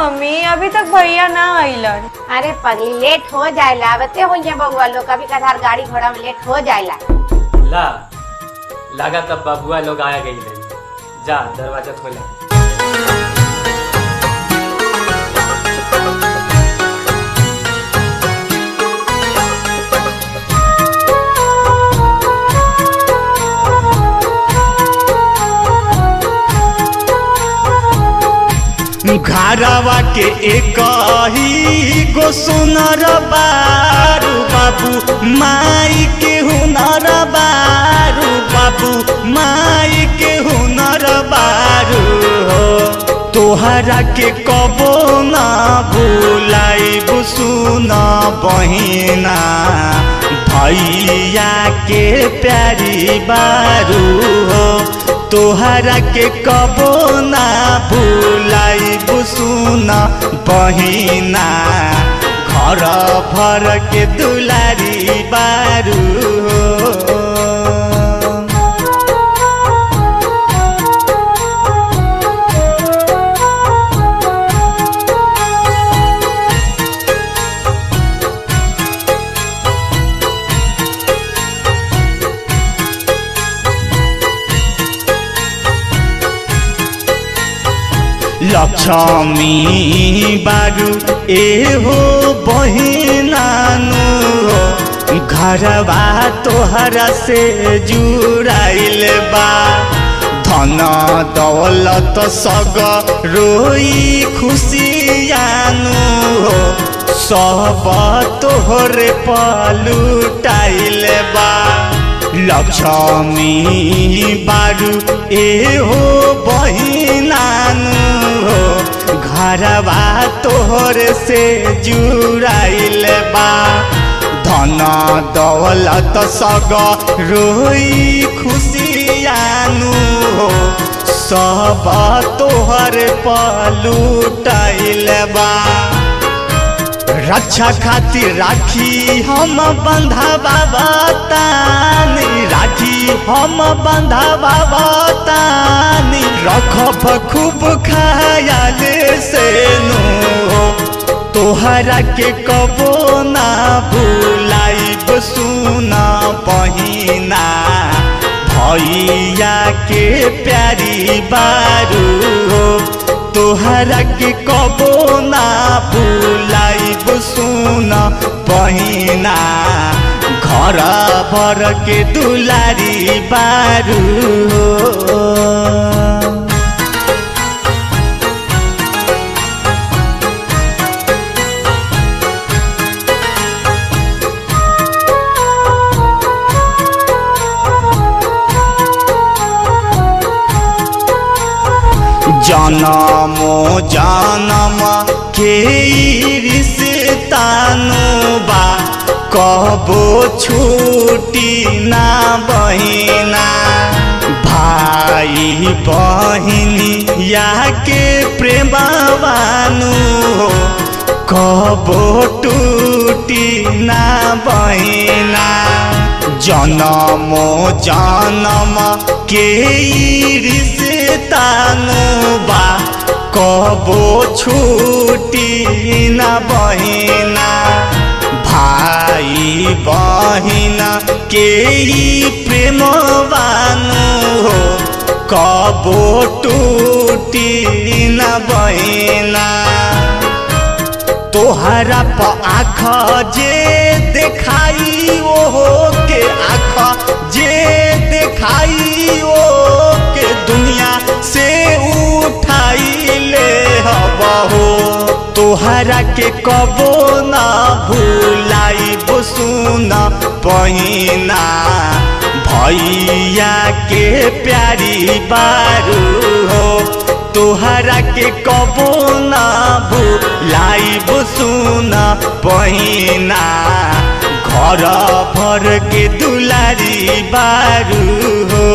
Mummy अभी तक भैया ना आइलन। अरे पगली लेट हो जाएला, बते हो ये बबुआ लोग कभी कभार गाड़ी घोड़ा में लेट हो जाएला। लगा तब बबुआ लोग आया गई है। जा दरवाजा खोला। घरवा के एक ही गो सुनर बारू बाबू माई के हुनर बारू बाबू माई के हुनर बारू हो। तोहरा के कबो ना भूलाइबू सुन बहिना भैया के प्यारी बारू हो। तोहरा के कबो ना भूलाइबू सुन बहिना घर भर के दुलारी बारू हो। लक्ष्मी बारू एहो बहिनानु हो। घरवा तोहरा से जुड़ाइल बा धन दौलत सग रोई खुशियानु हो। सब तोहरे पलुटाइल बा लक्ष्मी बारू एहो बहिनानु हो। घरवा तोहर से जुड़ाइल बा धन दौलत सग रोई खुशियानु हो। सब तोहर पलुटाइल बा रक्षा खातिर राखी हम बंधावा बतानी राखी हम बंधावा बतानी रखब खूब ख्याल से नो। तोहरा के कबो ना भूलाइब सुन बहिना भैया के प्यारी बारू हो। तोहरा के कबो ना भूलाइब सुन बहिना घर भर के दुलारी बारू हो। जनमो जनम के रिश्तानु बा कबो छूटी ना बहिना भाई बहिनी या के प्रेमवानु हो। कबो टूटी ना बहिना जनमो जनम के रिश्तानु बा कबो छूटी ना बहिना भाई बहिना के प्रेमवानु हो। कबो टूटी ना बहिना तोहरा प आँख जे देखाई ओहो के आँख जे देखाई ओ के दुनिया से उठाई ले हबहो। तोहरा के कबो ना भूलाइब सुन बहिना भैया के प्यारी बारू हो। तोहरा के कबो ना भूलाइब सुन बहिना घर भर के दुलारी बारू हो।